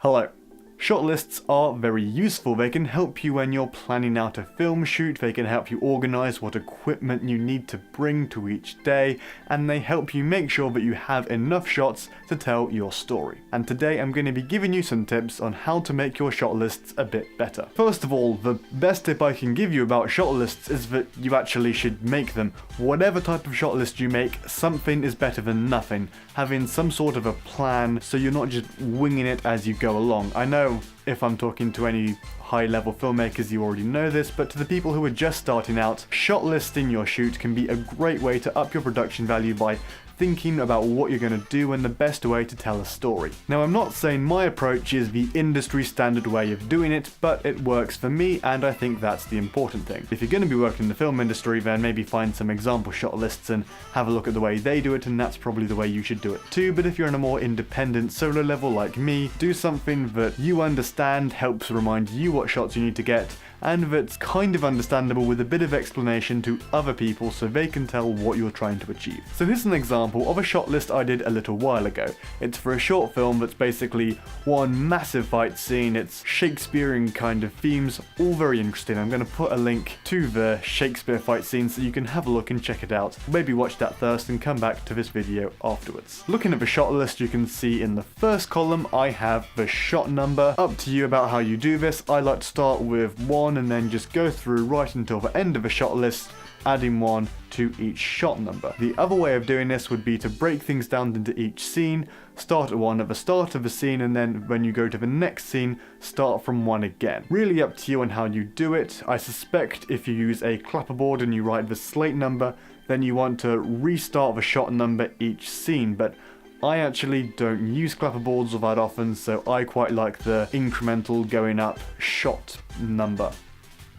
Hello. Shotlists are very useful. They can help you when you're planning out a film shoot, they can help you organize what equipment you need to bring to each day, and they help you make sure that you have enough shots to tell your story. And today I'm going to be giving you some tips on how to make your shot lists a bit better. First of all, the best tip I can give you about shot lists is that you actually should make them. Whatever type of shot list you make, something is better than nothing. Having some sort of a plan so you're not just winging it as you go along. I know if I'm talking to any high-level filmmakers, you already know this, but to the people who are just starting out, shot listing your shoot can be a great way to up your production value by thinking about what you're going to do and the best way to tell a story. Now, I'm not saying my approach is the industry standard way of doing it, but it works for me, and I think that's the important thing. If you're going to be working in the film industry, then maybe find some example shot lists and have a look at the way they do it, and that's probably the way you should do it too. But if you're on a more independent solo level like me, do something that you understand, helps remind you what shots you need to get, and that's kind of understandable with a bit of explanation to other people so they can tell what you're trying to achieve. So here's an example of a shot list I did a little while ago. It's for a short film that's basically one massive fight scene. It's Shakespearean kind of themes, all very interesting. I'm going to put a link to the Shakespeare fight scene so you can have a look and check it out. Maybe watch that first and come back to this video afterwards. Looking at the shot list, you can see in the first column I have the shot number. Up to you about how you do this. I like to start with 1 and then just go through right until the end of a shot list, adding 1 to each shot number. The other way of doing this would be to break things down into each scene, start at 1 at the start of the scene, and then when you go to the next scene, start from 1 again. Really up to you on how you do it. I suspect if you use a clapperboard and you write the slate number, then you want to restart the shot number each scene, but I actually don't use clapperboards all that often, so I quite like the incremental going up shot number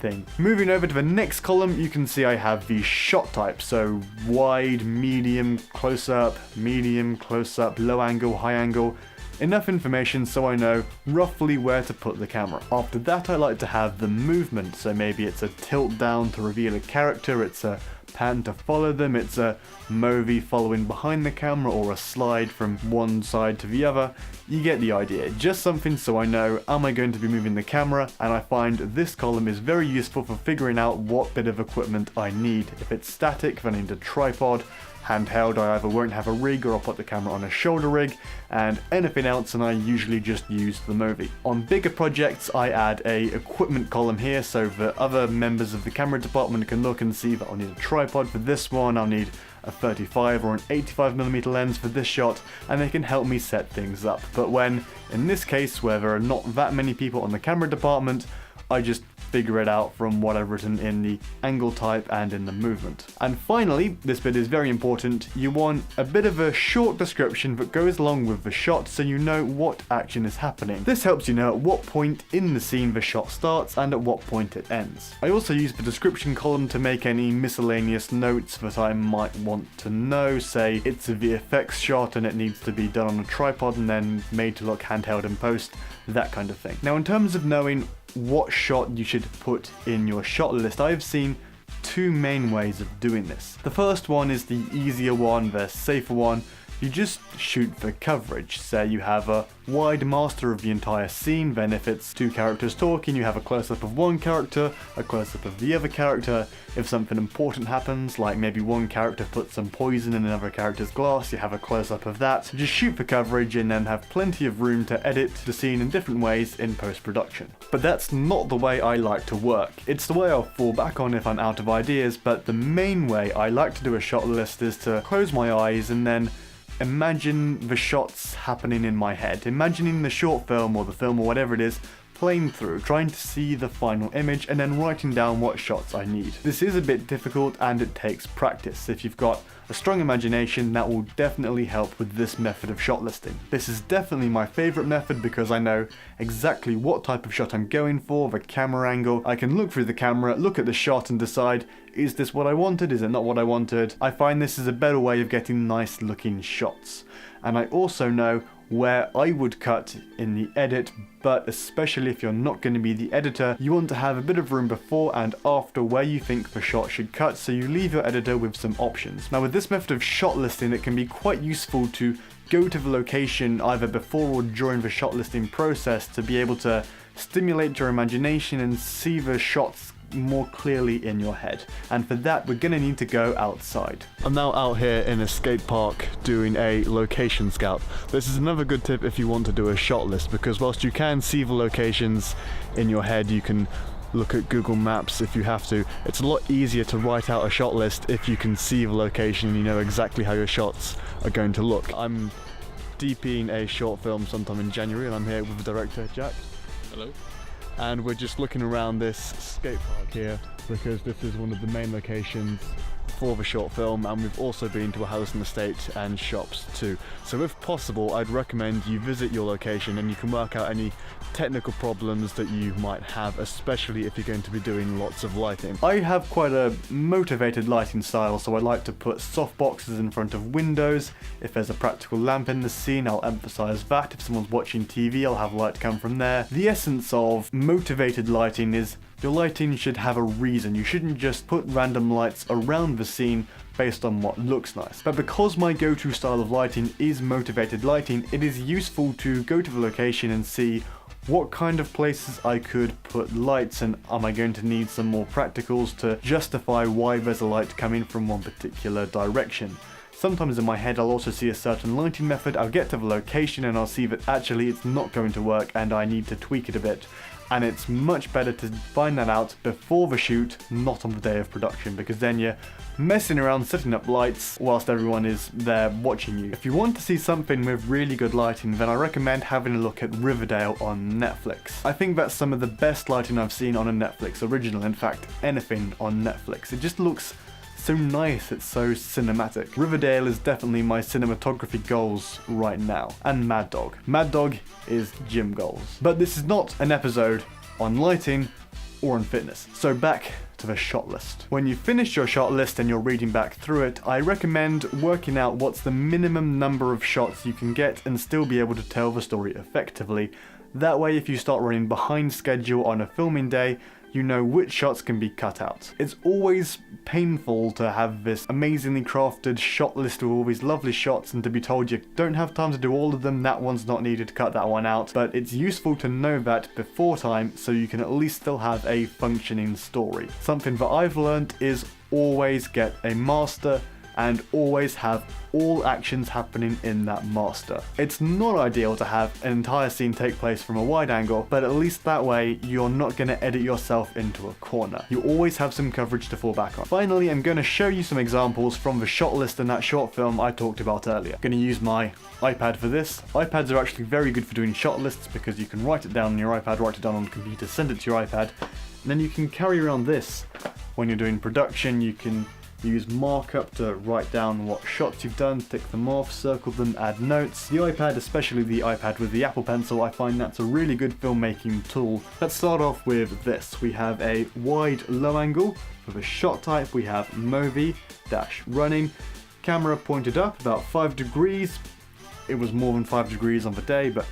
thing. Moving over to the next column, you can see I have the shot type, so wide, medium, close-up, low angle, high angle. Enough information so I know roughly where to put the camera. After that, I like to have the movement, so maybe it's a tilt down to reveal a character, it's a pan to follow them, it's a movie following behind the camera, or a slide from one side to the other. You get the idea. Just something so I know, am I going to be moving the camera? And I find this column is very useful for figuring out what bit of equipment I need. If it's static, then I need a tripod. Handheld, I either won't have a rig or I'll put the camera on a shoulder rig, and anything else, and I usually just use the movie. On bigger projects, I add a equipment column here so that other members of the camera department can look and see that I'll need a tripod for this one, I'll need a 35 or an 85mm lens for this shot, and they can help me set things up. But when, in this case, where there are not that many people on the camera department, I just figure it out from what I've written in the angle type and in the movement. And finally, this bit is very important, you want a bit of a short description that goes along with the shot so you know what action is happening. This helps you know at what point in the scene the shot starts and at what point it ends. I also use the description column to make any miscellaneous notes that I might want to know, say it's a VFX shot and it needs to be done on a tripod and then made to look handheld in post, that kind of thing. Now, in terms of knowing what shot you should put in your shot list, I've seen two main ways of doing this. The first one is the easier one, the safer one. You just shoot for coverage. Say you have a wide master of the entire scene, then if it's two characters talking, you have a close-up of one character, a close-up of the other character. If something important happens, like maybe one character puts some poison in another character's glass, you have a close-up of that. Just shoot for coverage and then have plenty of room to edit the scene in different ways in post-production. But that's not the way I like to work. It's the way I'll fall back on if I'm out of ideas, but the main way I like to do a shot list is to close my eyes and then imagine the shots happening in my head, imagining the short film or the film or whatever it is playing through, trying to see the final image and then writing down what shots I need. This is a bit difficult and it takes practice. If you've got a strong imagination, that will definitely help with this method of shot listing. This is definitely my favorite method because I know exactly what type of shot I'm going for, the camera angle. I can look through the camera, look at the shot and decide, is this what I wanted? Is it not what I wanted? I find this is a better way of getting nice looking shots. And I also know where I would cut in the edit, but especially if you're not going to be the editor, you want to have a bit of room before and after where you think the shot should cut, so you leave your editor with some options. Now with this method of shot listing, it can be quite useful to go to the location either before or during the shot listing process to be able to stimulate your imagination and see the shots more clearly in your head. And for that, we're gonna need to go outside. I'm now out here in a skate park doing a location scout. This is another good tip if you want to do a shot list, because whilst you can see the locations in your head, you can look at Google Maps if you have to. It's a lot easier to write out a shot list if you can see the location and you know exactly how your shots are going to look. I'm DPing a short film sometime in January, and I'm here with the director, Jack. Hello. And we're just looking around this skate park here because this is one of the main locations for the short film, and we've also been to a housing estate and shops too. So if possible, I'd recommend you visit your location and you can work out any technical problems that you might have, especially if you're going to be doing lots of lighting. I have quite a motivated lighting style, so I like to put soft boxes in front of windows. If there's a practical lamp in the scene, I'll emphasize that. If someone's watching TV, I'll have light come from there. The essence of motivated lighting is your lighting should have a reason. You shouldn't just put random lights around the scene based on what looks nice. But because my go-to style of lighting is motivated lighting, it is useful to go to the location and see what kind of places I could put lights, and am I going to need some more practicals to justify why there's a light coming from one particular direction. Sometimes in my head I'll also see a certain lighting method, I'll get to the location and I'll see that actually it's not going to work and I need to tweak it a bit. And it's much better to find that out before the shoot, not on the day of production, because then you're messing around setting up lights whilst everyone is there watching you. If you want to see something with really good lighting, then I recommend having a look at Riverdale on Netflix. I think that's some of the best lighting I've seen on a Netflix original, in fact anything on Netflix. It just looks so nice, it's so cinematic. Riverdale is definitely my cinematography goals right now. And Mad Dog. Mad Dog is gym goals. But this is not an episode on lighting or on fitness. So back to the shot list. When you finish your shot list and you're reading back through it, I recommend working out what's the minimum number of shots you can get and still be able to tell the story effectively. That way, if you start running behind schedule on a filming day, you know which shots can be cut out. It's always painful to have this amazingly crafted shot list with all these lovely shots and to be told you don't have time to do all of them, that one's not needed, to cut that one out. But it's useful to know that before time so you can at least still have a functioning story. Something that I've learned is always get a master and always have all actions happening in that master. It's not ideal to have an entire scene take place from a wide angle, but at least that way you're not going to edit yourself into a corner. You always have some coverage to fall back on. Finally, I'm going to show you some examples from the shot list in that short film I talked about earlier. I'm going to use my iPad for this. iPads are actually very good for doing shot lists because you can write it down on your iPad, write it down on the computer, send it to your iPad, and then you can carry around this when you're doing production. You can use markup to write down what shots you've done, tick them off, circle them, add notes. The iPad, especially the iPad with the Apple Pencil, I find that's a really good filmmaking tool. Let's start off with this. We have a wide low angle. For the shot type, we have movie-running. Camera pointed up about 5 degrees. It was more than 5 degrees on the day, but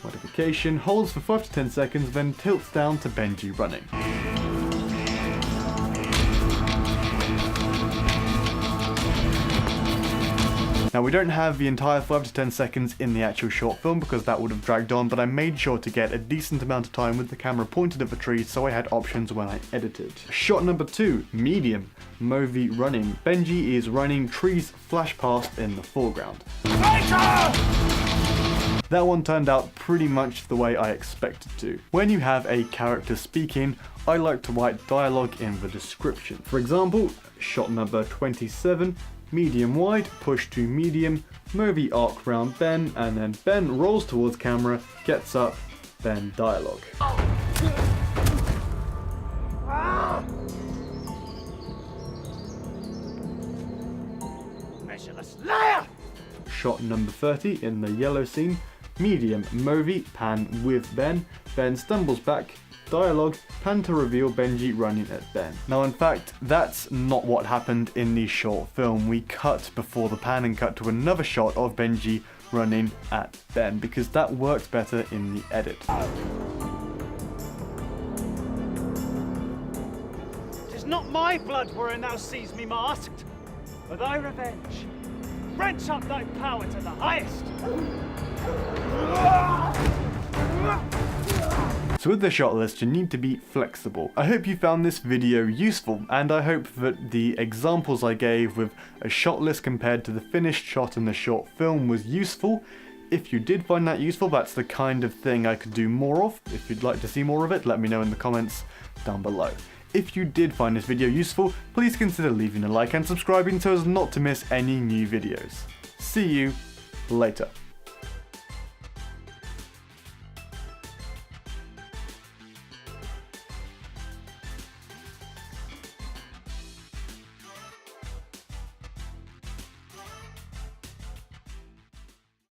modification. Holds for 5 to 10 seconds, then tilts down to Benji running. Now we don't have the entire 5 to 10 seconds in the actual short film because that would have dragged on, but I made sure to get a decent amount of time with the camera pointed at the tree so I had options when I edited. Shot number 2, medium, movie running. Benji is running, trees flash past in the foreground. That one turned out pretty much the way I expected to. When you have a character speaking, I like to write dialogue in the description. For example, shot number 27, medium wide, push to medium, movie arc round Ben, and then Ben rolls towards camera, gets up, then dialogue. Measureless liar! Shot number 30 in the yellow scene, medium movie, pan with Ben, Ben stumbles back, dialogue, pan to reveal Benji running at Ben. Now in fact, that's not what happened in the short film. We cut before the pan and cut to another shot of Benji running at Ben because that works better in the edit. Tis not my blood wherein thou seest me masked, but thy revenge. wrench up thy power to the highest. So with the shot list, you need to be flexible. I hope you found this video useful, and I hope that the examples I gave with a shot list compared to the finished shot in the short film was useful. If you did find that useful, that's the kind of thing I could do more of. If you'd like to see more of it, let me know in the comments down below. If you did find this video useful, please consider leaving a like and subscribing so as not to miss any new videos. See you later.